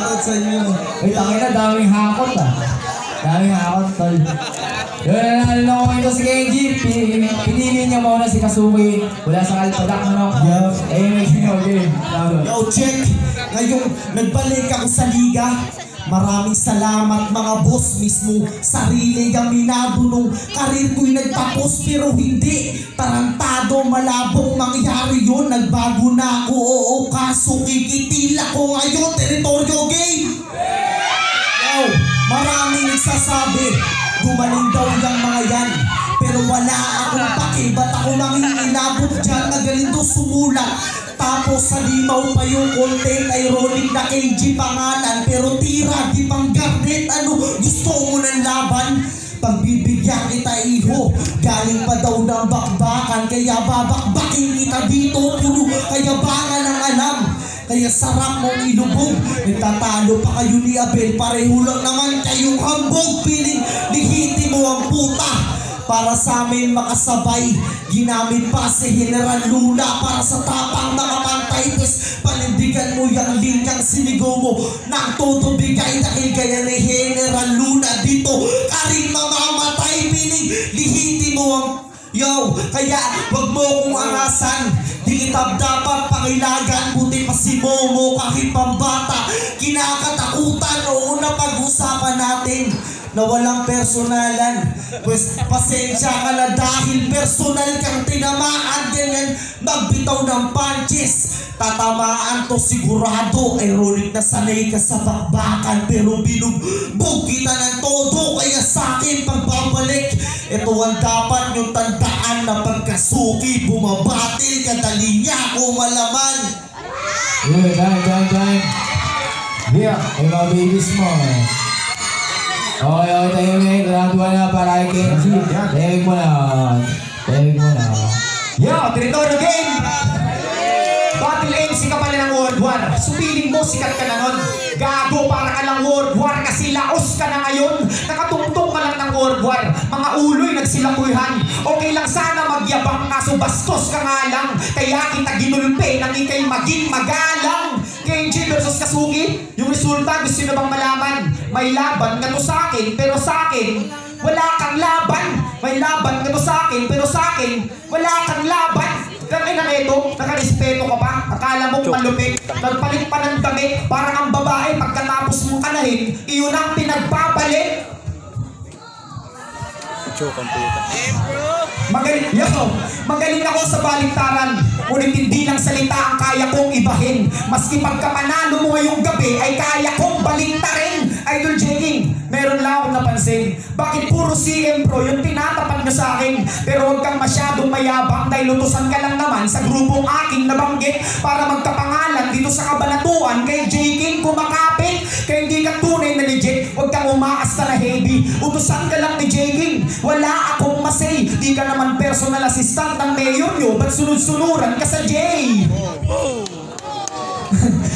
Shoutout sa inyo. Ay, tangin na, daming hakot ah. Daming hakot, tol. Yun, nanalo ko ito si Kenji. Pinili niya muna si Kazuki. Wala sa Alpadak, manok. Okay. Yo, check! Ngayong nagbalik ako sa liga. Maraming salamat mga boss, mismo sarili gaminado nung karir ko'y nagtapos pero hindi tarantado, malabong mangyari yun. Nagbago na ako, oo, kaso kikitila ko ngayon, teritoryo game. Yo, maraming nagsasabi gumaling daw yung mga yan, pero wala akong pake, ba't ako nanginginabot dyan? Magaling to sumulat. Tapos sa limaw pa yung content, ironic na KG pangalan, pero tira di pang garnet. Ano gusto mo ng laban? Pagbibigyan kita iho, galing pa daw ng bakbakan, kaya babakbakin kita dito. Puro kayabangan ang alam, kaya sarap mong ilubog. Nagtatalo pa kayo ni Abel, pareho lang naman kayong hambog. Piling dihiti mo ang puta para sa amin makasabay. Ginamit pa si General Luna para sa tapang nakapantay. Pes panindigan mo yung linyang sinigaw mo nang tutubigay dahil kaya ni General Luna dito ka rin mamamatay. Piling lihiti mo ang yo, kaya wag mo kong arasan. Di kita dapat pangilagan, buti pa si Momo kahit pambata. Kinakatakutan, oo na pag-usapan natin na walang personalan. Pues pasensya ka na dahil personal kang tinamaan. Ganyan magbitaw ng punches, tatamaan to sigurado. Ironic na sanay ka sa bakbakan, pero binugbog kita ng todo. Kaya sa'kin pagbabalik, ito ang dapat yung tandaan na pagkasuki bumabatil ka, dali niya ako malaman. Done. Yeah, ay mga babies mo eh. Okay, tahimik. Round 1 na para kay Kenji. Tahimik mo na. Yo, territory game! Battle MC ka pala ng World War. Supiling mo, sikat ka na nun. Gago, para ka lang World War kasi laos ka na ngayon. Nakatungtong ka lang ng World War. Mga uloy nagsilakuyhan. Okay lang sana magyabang, kaso bastos ka nga lang. Kaya kita ginulpe nang ikay maging magalang. Kenji versus Kazuki, yung resulta gusto nyo bang malaman? May laban nga to sa akin, pero sa akin wala kang laban. May laban nga to sa akin, pero sa akin wala kang laban. Kaya na ito, nakarespeto ka ba? Akala mong malupit, nagpalit pa ng damit. Parang ang babae pagkatapos mong kanahin, iyon ang pinagpapalit. Magaling ako sa baliktaran, ngunit hindi ng salita ang kaya kong ibahin. Maski pagkapanalo mo ngayong gabi ay kaya kong baliktarin. Idol Jeking, meron lang akong napansin. Bakit puro CM Pro yung tinatapat nyo sa akin? Pero huwag kang masyadong mayabang dahil lutusan ka lang naman sa grupong aking nabanggit para magkapangalan dito sa kabanatuan kay Jeking kumakapit. Kaya hindi ka tunay na legit, huwag kang umaasta na heavy. Utusan ka lang ni Jeking, wala akong masay. Di ka naman personal assistant ng mayor nyo, ba't sunod-sunuran ka sa J?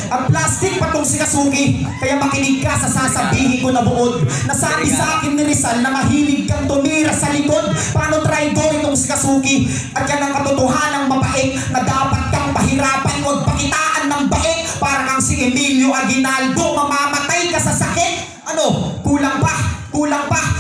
Ang plastic patong si Kazuki, kaya makinig ka sa sasabihin ko na buod. Nasabi sa akin ni Rizal na mahilig kang tumira sa likod. Paano traitor itong si Kazuki? At yan ang katotohanang mapait na dapat kang pahirapan, huwag pakitaan ng bait. Para kang si Emilio Aguinaldo, mamamatay ka sa sakit. Ano? Kulang pa?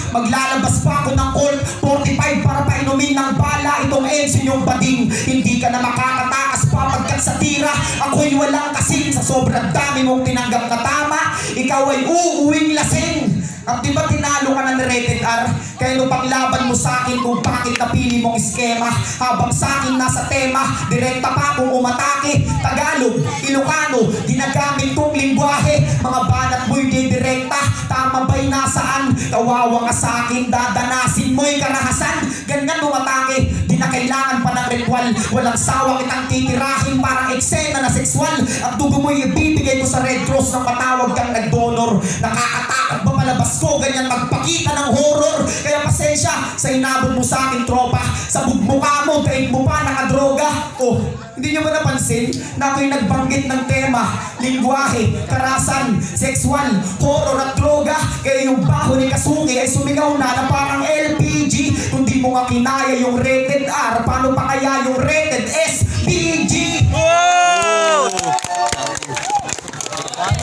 Maglalabas pa ako ng Colt 45 para painumin ng bala itong ensin yung bading. Hindi ka na makakatakas pa pagkat sa tira ako'y walang kasing. Sa sobrang dami mong tinanggap na tama, ikaw ay uuwing lasing. At diba tinalo ka na ni Rated R? Kaya nung panglaban mo sa akin kung bakit napili mong iskema. Habang sa akin nasa tema, direkta pa akong umatake. Tagalog, Ilocano, ginagamit kong lingwahe. Mga banat mo'y didirekta, tama ba'y nasaan? Kawawa ka sa akin, dadanasin mo'y karahasan. Ganyan umatake, di na kailangan pa ng ritual. Walang sawa kitang titirahin parang eksena na sexual. At dugo mo'y ibibigay ko sa Red Cross nang patawag kang nag-donor. Nakakatakot ba palabas ko, ganyan magpakita ng horror. Kaya pasensya sa inabot mo sa akin tropa. Sa bugmukha mo, trade mo pa nakadroga. Oh, hindi nyo ba napansin na ako'y nagbanggit ng tema, lingwahe, karasan, sexual, horror at droga. Kaya yung baho ni Kazuki ay sumigaw na parang LPG. Kung di mo nga kinaya yung Rated R, paano pa kaya yung Rated SPG?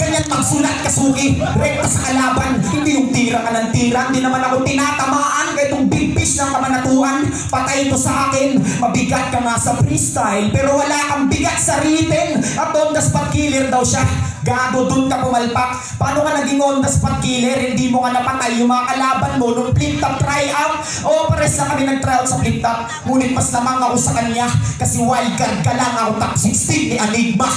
ganyan magsulat, Kasuki. Rekta sa kalaban, hindi yung tira ka ng tira. Hindi naman ako tinatamaan kahit yung big fish ng kamanatuan. Patay ito sa akin, mabigat ka nga sa freestyle, pero wala kang bigat sa written. At on the spot killer daw siya. Gago, dun ka pumalpak. Paano ka naging on the spot killer? Hindi mo nga napatay yung mga kalaban mo nung flip top try out. O pares na kami nag-try out sa flip top. Ngunit mas lamang ako sa kanya kasi wildcard ka lang, ako top 16 ni Enigma.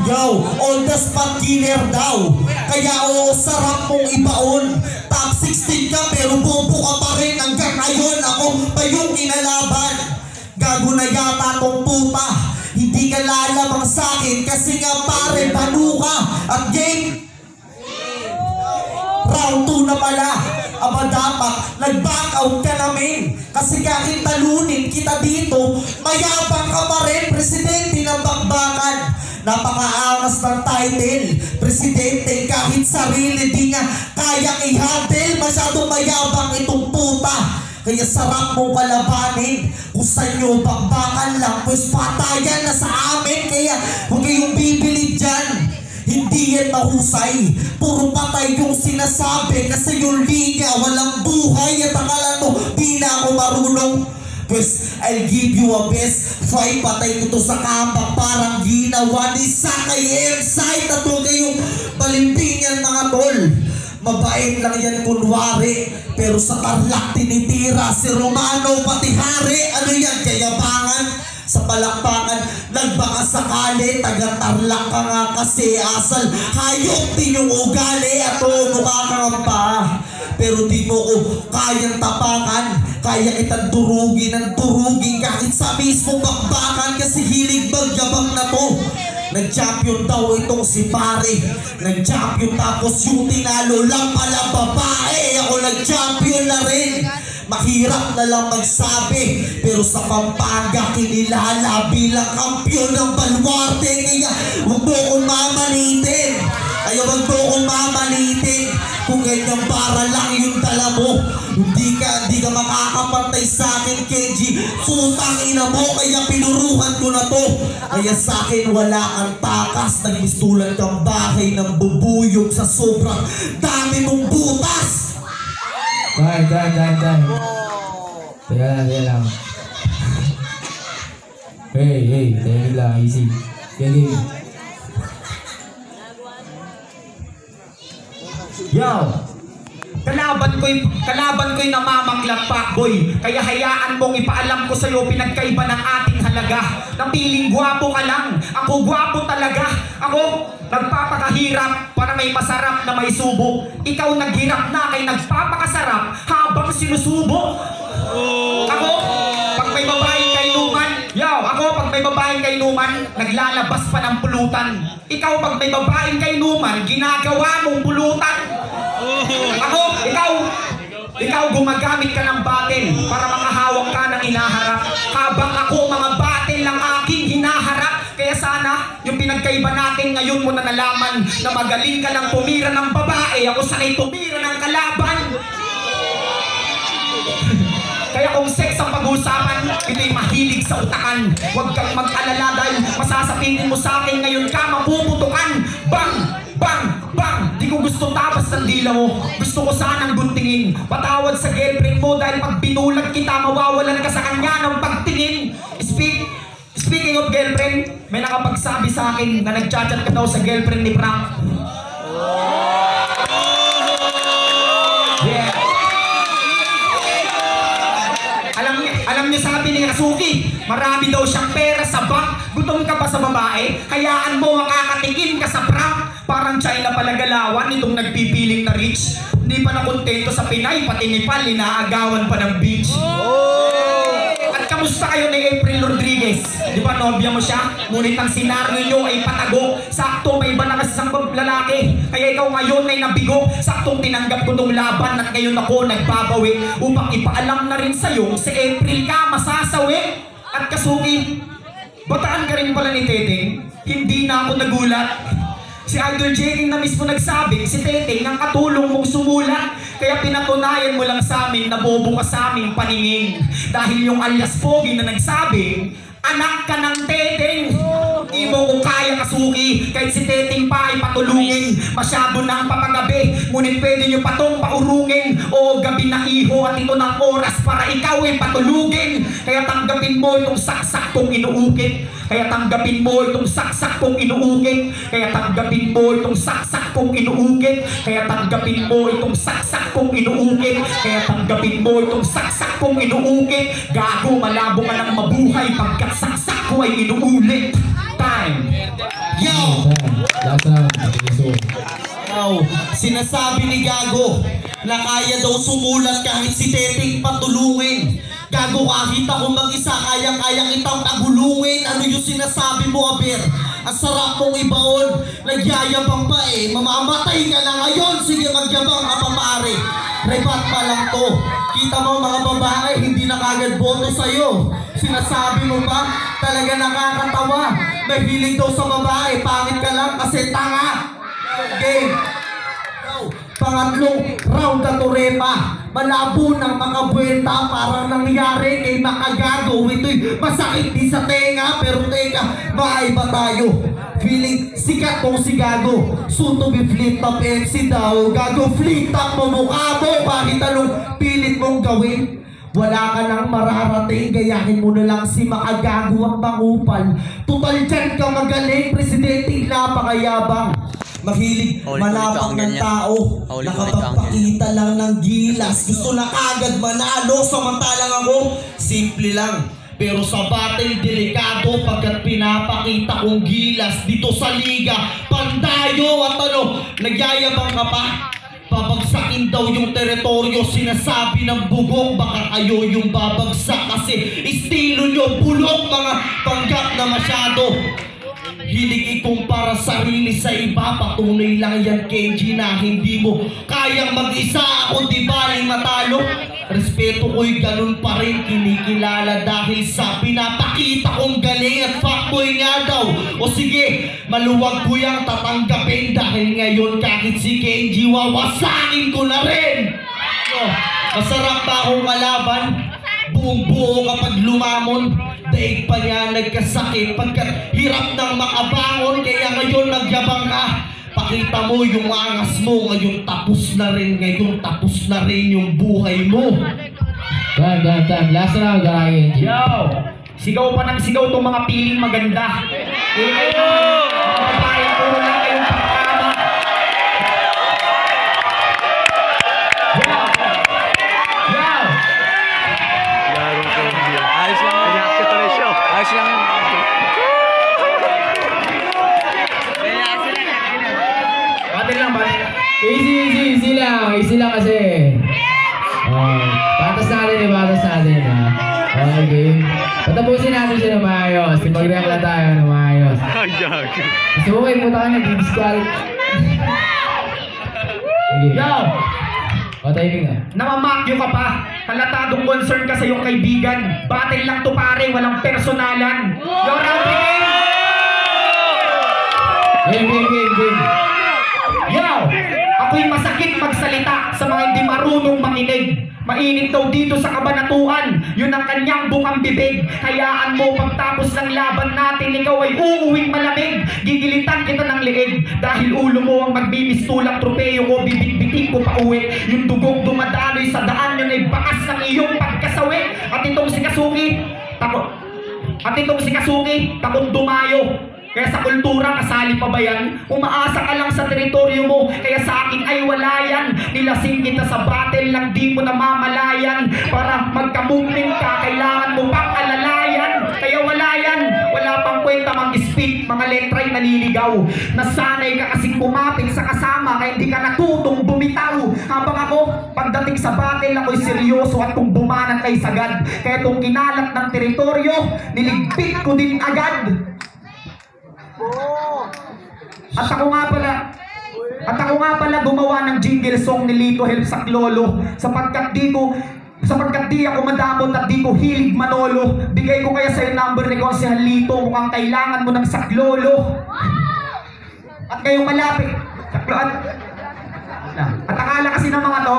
Yo, on the spot killer daw. Kaya sarap mong ibaon. Top 16 ka pero bobo ka pa rin. Hanggang ngayon ako pa yung kinalaban. Gago na yata tong puta. Hindi ka lalamang sa'kin kasi nga pare banu ka. At game round 2 na pala. Aba dapat nag-back out ka namin. Kasi kahit talunin kita dito, mayabang ka pa rin. Presidente ng bakbakan. Napakaangas ng title. Presidente kahit sarili di nga kayang i-handle. Masyadong mayabang itong puta. Kaya sarap mong kalabanin. Kung saan nyo bakbakan lang, pues patayan na sa amin. Kaya huwag kayong bibili dyan. Hindi yan mahusay. Puro patay yung sinasabi. Kasi yung liga walang buhay. At akala mo, di na ako marunong. Pues I'll give you a best fight. Patay ko to sa kambak. Parang ginawa ni Sakay M-Site. At huwag kayong balimbingan mga tol. Mabait lang yan kunwari, pero sa Tarlac tinitira si Romano pati hari. Ano yan, kayabangan? Sa palakpakan, nagbaka sakali, taga Tarlac ka nga kasi asal. Hayop din yung ugali at mukha kang pa. Pero di mo ko kayang tapakan. Kaya kitang durugin ng durugin kahit sa mismong bakbakan. Kasi hilig magyabang na to. Nag-champion daw itong si pare. Nag-champion tapos yung tinalo lang pala babae. Ako nag-champion na rin. Mahirap na lang magsabi, pero sa Pampanga kinilala bilang kampiyon ng baluarte. Kaya huwag mo kong mamalitin. Kaya huwag mo kong mamalitin. Kung ganyan para lang yung dala mo, hindi ka makakapantay sa akin, Kenji. Putang ina mo, kaya pinuruhan ko na to. Kaya sa akin wala kang takas. Nagmistulan kang bahay ng bubuyog sa sobrang dami mong butas. Time. Teka lang. Hey, teka lang, easy. Game. Yo! Kalaban ko'y namamanglang pakboy. Kaya hayaan mong ipaalam ko sa'yo pinagkaiba ng ating halaga. Nang piling gwapo ka lang, ako gwapo talaga. Ako nagpapakahirap para may masarap na may subo. Ikaw naghirap na kay nagpapakasarap habang sinusubo. Ako, pag may babaeng kainuman, pag may babaeng kainuman, naglalabas pa ng pulutan. Ikaw pag may babaeng kainuman, ginagawa mong pulutan. Ako, ikaw gumagamit ka ng batil para makahawak ka ng inaharap. Habang ako mga batil lang aking hinaharap. Kaya sana, yung pinagkaiba natin ngayon mo na nalaman na magaling ka lang tumira ng babae. Ako sanay tumira ng kalaban. Kaya kung sex ang pag-uusapan, ito'y mahilig sa utakan. Huwag kang mag-alala dahil masasapitin mo sa akin ngayon ka mapuputukan. Bang! Di ko gusto tapas ng dila mo. Gusto ko sanang guntingin. Patawad sa girlfriend mo dahil pag binulag kita, mawawalan ka sa kanya ng pagtingin. Speaking of girlfriend, may nakapagsabi sa akin na nagchat-chat ka daw sa girlfriend ni Frank. Yeah. Alam niyo sabi ni Kasuki, marami daw siyang pera sa bank. Gutom ka pa sa babae, hayaan mo makakatikim ka sa prank. Parang China pala galawan itong nagpipiling na rich. Hindi pa nakontento sa Pinay, pati Nepal, inaagawan pa ng beach. At kamusta kayo ni April Rodriguez? Di ba nobya mo siya? Ngunit ang senaryo nyo ay patago. Sakto may iba na kasi isang lalaki. Kaya ikaw ngayon ay nabigo. Saktong tinanggap ko tong laban at ngayon ako nagbabawi upang ipaalam na rin sa'yo si April ka masasawi. At Kasuki, bataan ka rin pala ni Teteng. Hindi na ako nagulat. Si Idol Jenny na mismo nagsabi, si Teteng ang katulong mong sumulat. Kaya pinatunayan mo lang sa amin na bobo ka sa aming paningin. Dahil yung alias Pogi na nagsabi, Anak ka ng Teteng. Di mo ko kaya kasuki. Kahit si Teteng pa ay patulungin. Masyado nang papagabi, ngunit pwede nyo pa tong paurungin. Oo, gabi na iho at ito ng oras para ikaw ay patulugin. Kaya tanggapin mo itong saksak kong inuukit. Kaya tanggapin mo itong saksak kong inuukit. Kaya tanggapin mo itong saksak kong inuukit. Kaya tanggapin mo itong saksak kong inuukit. Kaya tanggapin mo itong saksak kong inuukit. Gago, malabo ka ng mabuhay pagkat saksak ko ay inuulit. Time. Yo! Last round. So, Wow, sinasabi ni Gago na kaya daw sumulat kahit si Teteng patulungin. Gago, kahit ako mag-isa, kayang-kaya kitang pagulungin. Ano yung sinasabi mo, Aber? Ang sarap mong ibaon. Nagyayabang pa eh. Mamamatay ka na ngayon. Sige, magyabang ka pa, pare. Rebat pa lang to. Kita mo mga babae, hindi na kagad boto sa'yo. Sinasabi mo pa, talaga nakakatawa. May hilig daw sa babae, pangit ka lang kasi tanga. Game. Pangatlong round na Turepa. Malabo ng makabuelta, parang nangyari kay Makagago. Ito'y masakit din sa tenga, pero teka, maayba tayo. Feeling sikat kong si Gago. Soon to be flip top MC daw. Gago, flip top mo mukha mo. Kahit anong pilit mong gawin, wala ka nang mararating. Gayahin mo na lang si Makagago ang pangupal. Total dyan ka magaling, presidente napakayabang. Mahilig manapang ng tao. Nakapagpakita lang ng gilas. Gusto na agad manalo. Samantalang ako, simple lang. Pero sa battle delikado pagkat pinapakita kong gilas dito sa liga. Pandayo at nagyayabang ka pa. Babagsakin daw yung teritoryo. Sinasabi ng bugong baka kayo yung babagsak. Kasi estilo nyo bulok, mga panggap na masyado. Hilig ikumpara sarili sa iba. Patunay lang yan, Kenji, na hindi mo kayang mag-isa. Ako di baling matalo. Respeto ko'y ganun pa rin kinikilala dahil sa pinapakita kong galing at fuckboy nga daw. O sige, maluwag ko yung tatanggapin dahil ngayon kahit si Kenji wawasakin ko na rin. Masarap ba akong kalaban? Buong buo kapag lumamon. Daig pa niya nagkasakit pagkat hirap nang makabangon. Kaya ngayon nagyabang ka. Pakita mo yung angas mo. Ngayon tapos na rin. Ngayon tapos na rin yung buhay mo. time. Last round, Kenji. Yo! Sigaw pa ng sigaw itong mga piling maganda. Babae ko wala kayong pagkama. Yo! Ayos lang. Ayos lang. Badal lang. Easy lang kasi. Batas natin. Okay. Patapusin natin siya ng maayos. Mag-react lang tayo ng maayos. Kasi okay, puta ka nag-disqual. Yo! O, timing nga. Namamakyo ka pa. Halatadong concern ka sa iyong kaibigan. Battle lang to pare, walang personalan. Yo, round Game. Yo! Ako'y masakit magsalita sa mga hindi marunong makinig. Mainit daw dito sa kabanatuan, yun ang kanyang bukang bibig. Hayaan mo pagtapos ng laban natin, ikaw ay uuwing malamig. Gigilitan kita ng liig, dahil ulo mo ang magbimistulang tropeyo ko. Bibit-bitin ko pa uwi, yung dugong dumadaloy sa daan, yun ay bakas ng iyong pagkasawi. At itong si Kasuki, takot dumayo. Kaya sa kultura, kasali pa ba yan? Umaasa ka lang sa teritoryo mo, kaya sa akin ay wala yan. Nilasing kita sa battle lang, di mo namamalayan. Para magkamungling ka, kailangan mo pang alalayan. Kaya wala yan, wala pang kwenta mag-speak, mga letra'y naliligaw. Nasanay ka kasing kumapit sa kasama, kaya hindi ka natutong bumitaw. Habang ako, pagdating sa battle, ako'y seryoso at kung bumanat ay sagad. Kaya itong kinalat ng teritoryo, niligpit ko din agad. At ako nga pala gumawa ng jingle song ni Lito Help sa Lolo sapagkat di ako madamot at di ko hilig manolo. Bigay ko kaya sa'yo number ni Konsehal Lito, mukhang kailangan mo ng saklolo. At ngayong malapit At akala kasi ng mga to,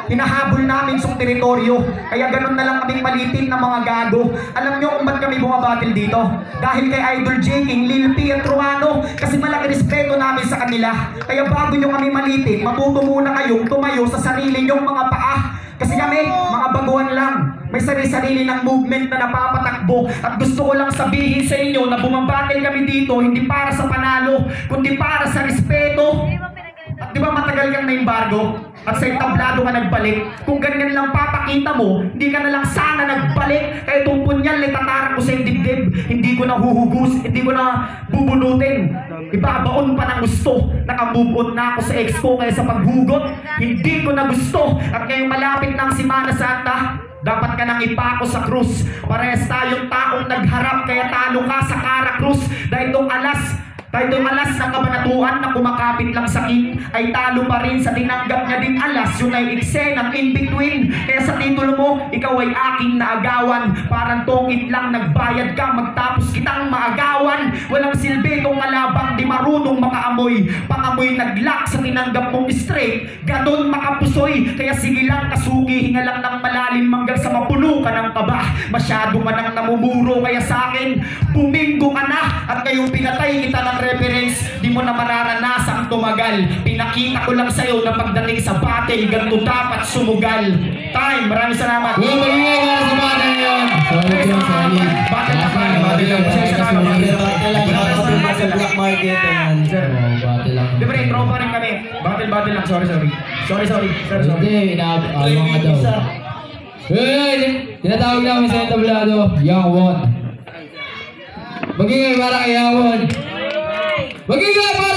hinahabol namin sa teritoryo. Kaya ganun na lang kaming malitin ng mga gago. Alam nyo kung ba't kami bumabattle dito? Dahil kay Idol J. King, Lil P at Ruano. Kasi malaki respeto namin sa kanila. Kaya bago nyo kami malitin, matuto muna kayong tumayo sa sarili nyong mga paa. Kasi kami, mga baguhan lang. May sarili-sarili ng movement na napapatakbo. At gusto ko lang sabihin sa inyo na bumabattle kami dito hindi para sa panalo, kundi para sa respeto. At di ba matagal kang na-embargo? At sa entablado ka nagbalik? Kung ganyan lang papakita mo, hindi ka na lang sana nagbalik. Kaya itong punyal na tatarak ko sa dibdib, hindi ko na huhugus, hindi ko na bubunutin. Ibabaon pa ng gusto. Nakamove on na ako sa ex ko kaya sa paghugot, hindi ko na gusto. At ngayong malapit ng Semana Santa, dapat ka nang ipako sa krus. Parehas tayong taong nagharap, kaya talo ka sa Cara Cruz. Dahil itong alas ng kabanatuan na kumakapit lang sa king ay talo pa rin sa tinanggap niya din alas. Yun ay eksenang in-between. Kaya sa titulo mo, ikaw ay aking naagawan. Parang tongit lang nagbayad ka, magtapos kitang maagawan. Walang silbi kung malabang, di marunong makaamoy. Pangamoy naglak sa tinanggap mong straight, ganon makapusoy. Kaya sige lang kasuki, hinga lang ng malalim hanggang sa mapuno ka ng kaba. Masyado man ang namumuro, kaya sa akin buminggo ka na. At ngayong pinatay kita ng reference, di mo na mararanasang tumagal. Pinakita ko lang sa'yo na pagdating sa battle, ganito dapat sumugal. Time, maraming salamat. Uy, magiging para sa battle ngayon. Sorry po, sorry. Battle lang, battle lang. Black market. Battle lang. Di ba rin, tropa rin kami. Battle lang, sorry. Hindi, inaabang ka daw. Hey, tinatawag namin sa entablado, Young One. Magiging para kay Young One. Magiging para